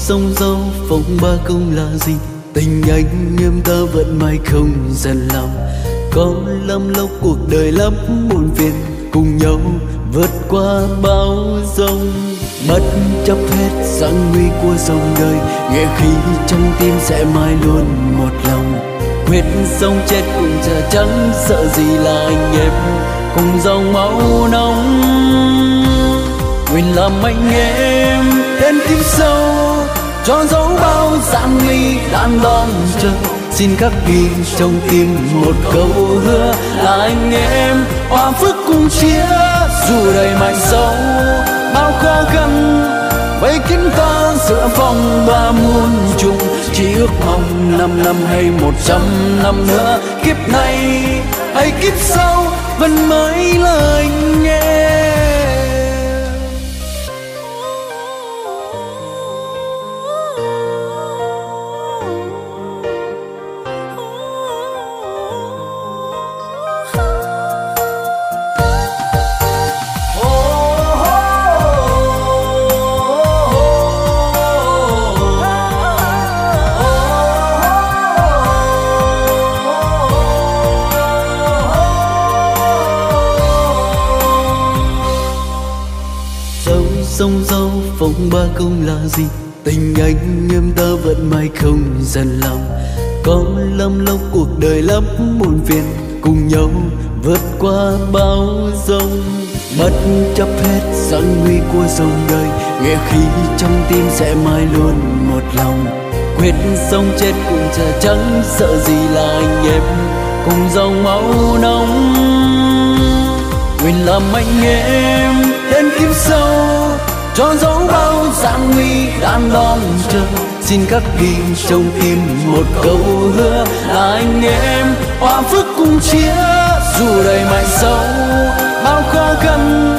sông dâu phong ba không là gì, tình anh em ta vẫn mãi không dần lòng. Có lắm lúc cuộc đời lắm muộn phiền, cùng nhau vượt qua bao giông. Bất chấp hết gian nguy của dòng đời, nghĩa khí trong tim sẽ mãi luôn một lòng. Quyết sống chết cũng chả chẳng sợ gì là anh em cùng dòng máu nóng. Nguyện làm anh em đến kiếp sau, cho dấu bao gian nguy đan đón chờ. Xin khắc ghi trong tim một câu hứa là anh em hòa phước cùng chia. Dù đời mãi sâu bao khó khăn, vây kín ta giữa phong ba muôn trùng. Chỉ ước mong 5 năm hay 100 năm nữa, kiếp này hay kiếp sau vẫn mãi là anh em. Sông dâu phong ba không là gì, tình anh em ta vẫn mãi không dần lòng. Có lắm lúc cuộc đời lắm muộn phiền, cùng nhau vượt qua bao giông. Bất chấp hết gian nguy của dòng đời, nghĩa khí trong tim sẽ mãi luôn một lòng. Quyết sống chết cũng chả chẳng sợ gì là anh em cùng dòng máu nóng. Nguyện làm anh em đến kiếp sau, cho dấu bao gian nguy đan đón chờ. Xin khắc ghi trong tim một câu hứa là anh em hòa phước cùng chia. Dù đời mãi sâu bao khó khăn,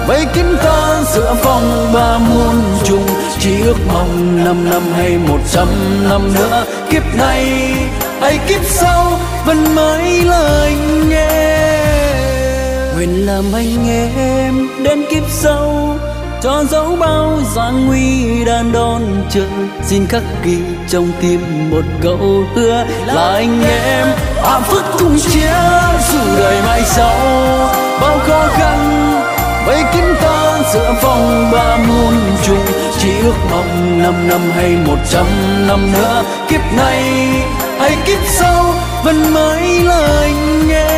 vây kín ta giữa phong ba muôn trùng. Chỉ ước mong 5 năm hay 100 năm nữa, kiếp này hay kiếp sau vẫn mãi là anh em. Nguyện làm anh em đến kiếp sau, cho dấu bao gian nguy đan đón chờ. Xin khắc ghi trong tim một câu hứa là anh em hòa phước cùng chia. Dù đời mãi sau bao khó khăn, vây kín ta giữa phong ba muôn trùng. Chỉ ước mong 5 năm hay 100 năm nữa, kiếp này hay kiếp sau vẫn mãi là anh em.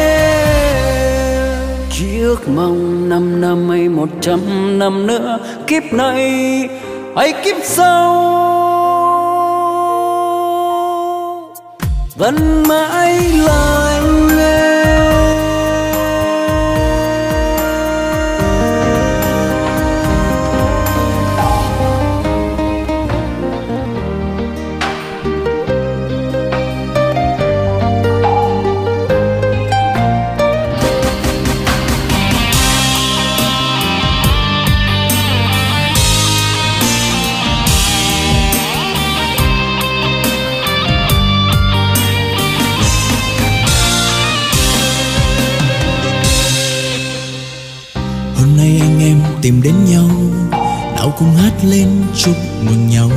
Chỉ ước mong 5 năm hay 100 năm nữa, kiếp này hay kiếp sau vẫn mãi là anh em. Tìm đến nhau, nào cùng hát lên chúc mừng nhau.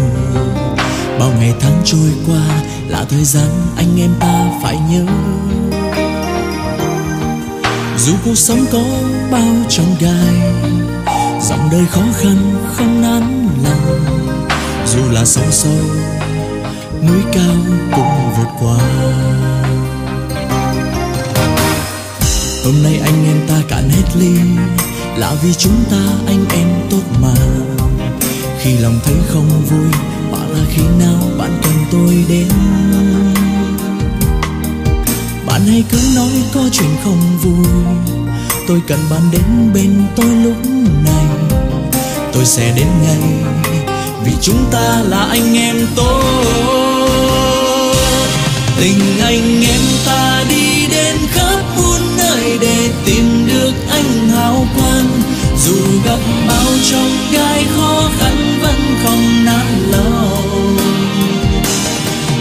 Bao ngày tháng trôi qua là thời gian anh em ta phải nhớ. Dù cuộc sống có bao chông gai, dòng đời khó khăn không nán lòng. Dù là sóng sâu, núi cao cũng vượt qua. Hôm nay anh em ta cạn hết ly, là vì chúng ta anh em tốt mà. Khi lòng thấy không vui, hoặc là khi nào bạn cần tôi đến, bạn hãy cứ nói có chuyện không vui. Tôi cần bạn đến bên tôi lúc này, tôi sẽ đến ngay, vì chúng ta là anh em tốt. Tình anh em ta đi đến khắp muôn nơi để tìm được anh hào quang. Dù gặp bao trong gai khó khăn vẫn không nản lòng.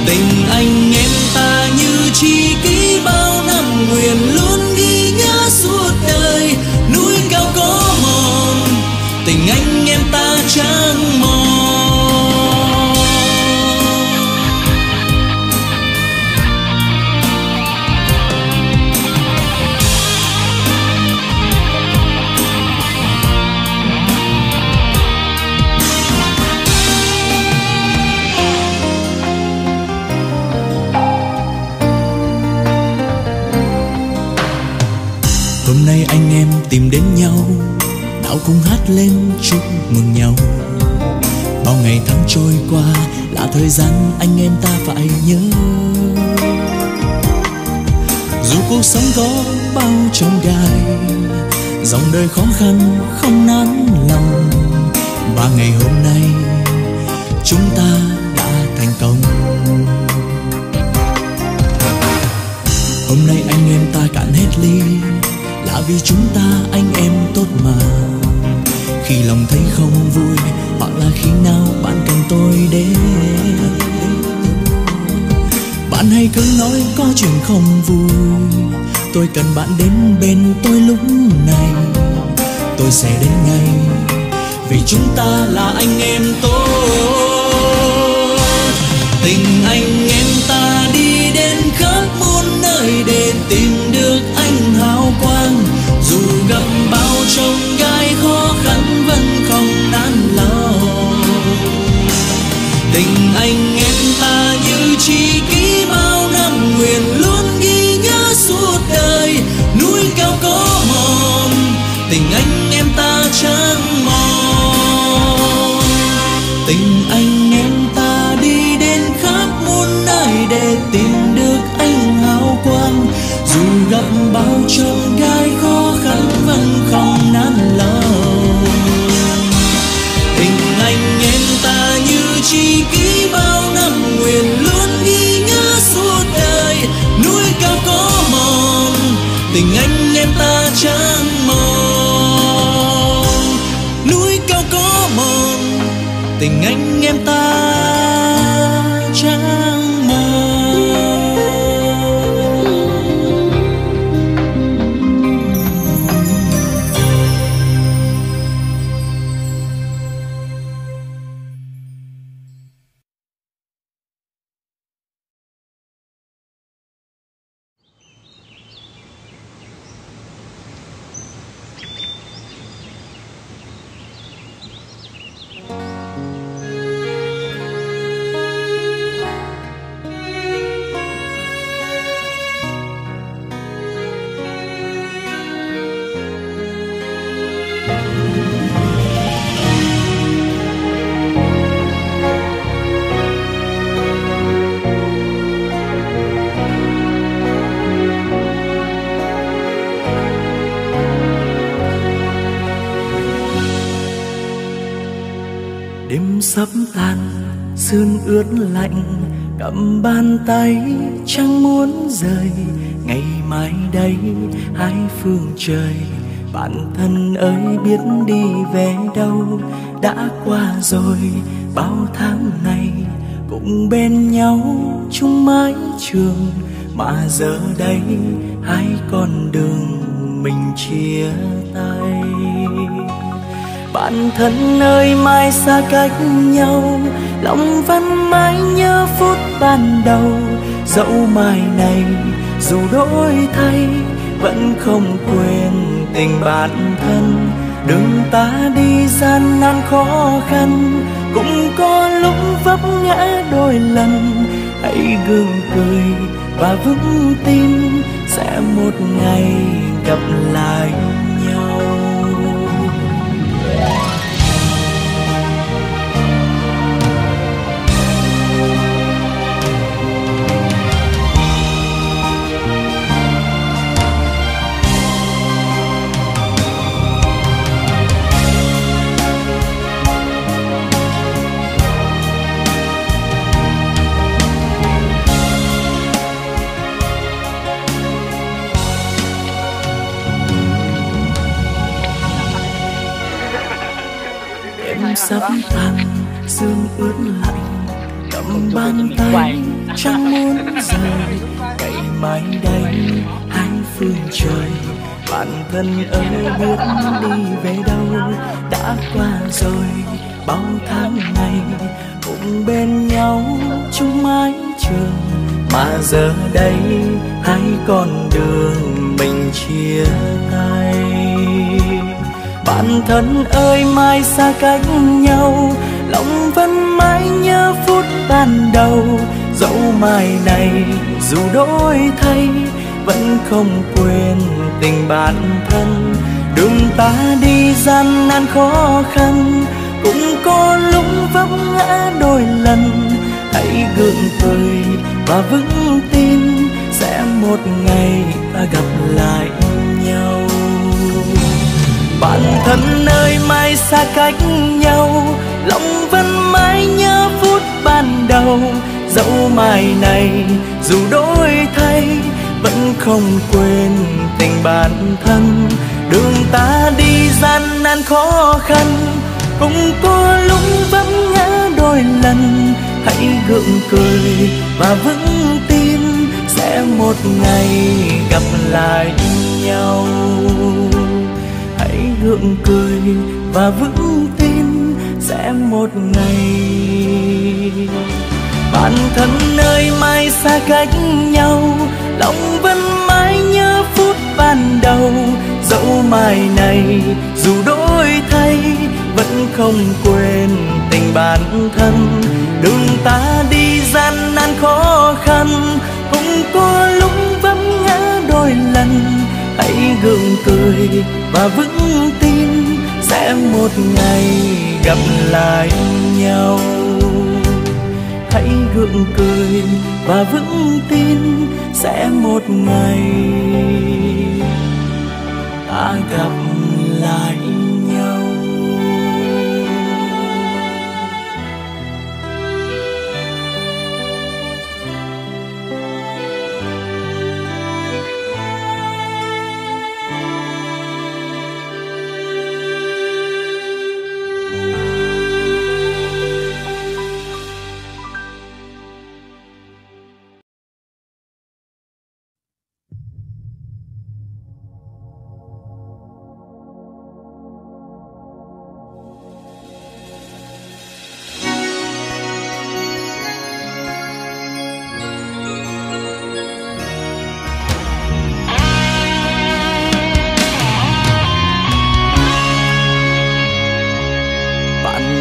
Tình anh em ta như tri kỷ bao năm, nguyện luôn ghi nhớ suốt đời. Núi cao có mòn, tình anh em ta chẳng mòn. cùng hát lên chúc mừng nhau. Bao ngày tháng trôi qua là thời gian anh em ta phải nhớ. Dù cuộc sống có bao chông gai, dòng đời khó khăn không nản lòng, và ngày hôm nay chúng ta đã thành công. Hôm nay anh em ta cạn hết ly là vì chúng ta anh em tốt mà. Khi lòng thấy không vui hoặc là khi nào bạn cần tôi đến, bạn hãy cứ nói có chuyện không vui. Tôi cần bạn đến bên tôi lúc này, tôi sẽ đến ngay vì chúng ta là anh em tốt. Tình anh em ta đi đến khắp muôn nơi để tìm được anh hào quang. Dù gặp bao chông gai khó khăn vẫn không nản lòng. Tình anh em ta như tri kỷ bao năm, nguyện luôn ghi nhớ suốt đời. Núi cao có mòn, tình anh em ta chẳng mòn. Tình anh em ta đi đến khắp muôn nơi để tìm được anh hào quang. Dù gặp bao chông gai khó khăn vẫn không nản lòng. Tình anh em ta như tri kỷ bao năm, nguyện luôn ghi nhớ suốt đời. Núi cao có mòn, tình anh em ta chẳng mòn. Núi cao có mòn, tình anh em ta chẳng mòn. Đêm sắp tan, sương ướt lạnh, cầm bàn tay chẳng muốn rời. Ngày mai đây hai phương trời, bạn thân ơi biết đi về đâu. Đã qua rồi bao tháng ngày, cùng bên nhau chung mái trường, mà giờ đây hai con đường mình chia tay. Bạn thân ơi mai xa cách nhau, lòng vẫn mãi nhớ phút ban đầu. Dẫu mai này dù đổi thay, vẫn không quên tình bạn thân. Đừng ta đi gian nan khó khăn, cũng có lúc vấp ngã đôi lần. Hãy gượng cười và vững tin, sẽ một ngày gặp lại nhau. Sắp tan, sương ướt lạnh, cầm bàn tay chẳng muốn rời. Ngày mai đây hai phương trời, bạn thân ơi biết đi về đâu. Đã qua rồi bao tháng ngày, cùng bên nhau chung mái trường, mà giờ đây hai con đường mình chia tay. Bạn thân ơi mai xa cách nhau, lòng vẫn mãi nhớ phút ban đầu. Dẫu mai này dù đổi thay, vẫn không quên tình bạn thân. Đường ta đi gian nan khó khăn, cũng có lúc vấp ngã đôi lần. Hãy gượng cười và vững tin, sẽ một ngày ta gặp lại nhau. Bạn thân ơi, mai xa cách nhau, lòng vẫn mãi nhớ phút ban đầu. Dẫu mai này dù đổi thay, vẫn không quên tình bản thân. Đường ta đi gian nan khó khăn, cũng có lúc vấp ngã đôi lần. Hãy gượng cười và vững tin, sẽ một ngày gặp lại nhau. Hãy gượng cười và vững tin, sẽ một ngày. Bạn thân ơi, mai xa cách nhau, lòng vẫn mãi nhớ phút ban đầu. Dẫu mai này dù đổi thay, vẫn không quên tình bản thân. Đường ta đi gian nan khó khăn, cũng có lúc vấp ngã đôi lần. Hãy gượng cười và vững tin, sẽ một ngày gặp lại nhau. Hãy gượng cười và vững tin, sẽ một ngày ta gặp lại nhau.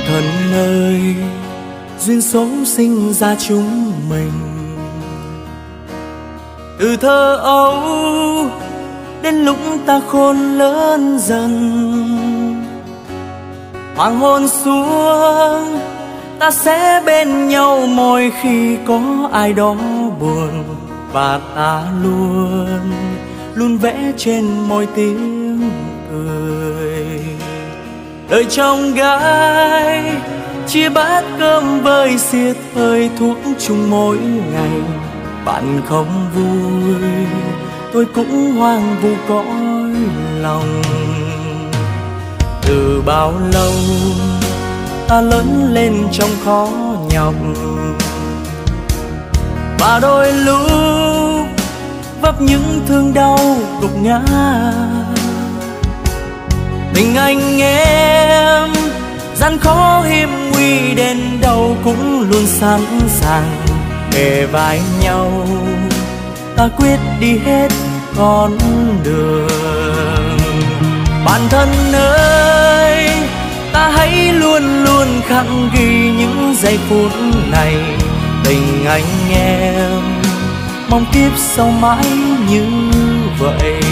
Thân ơi, duyên số sinh ra chúng mình. Từ thơ ấu đến lúc ta khôn lớn dần, hoàng hôn xuống ta sẽ bên nhau mỗi khi có ai đó buồn. Và ta luôn vẽ trên môi tiếng cười. Đời trong gái chia bát cơm vơi, xiết hơi thuốc chung mỗi ngày. Bạn không vui, tôi cũng hoang vu cõi lòng. Từ bao lâu ta lớn lên trong khó nhọc, và đôi lúc vấp những thương đau gục ngã. Tình anh em gian khó hiểm nguy đến đâu cũng luôn sẵn sàng kề vai nhau. Ta quyết đi hết con đường. Bạn thân ơi, ta hãy luôn luôn khắc ghi những giây phút này. Tình anh em mong kiếp sau mãi như vậy.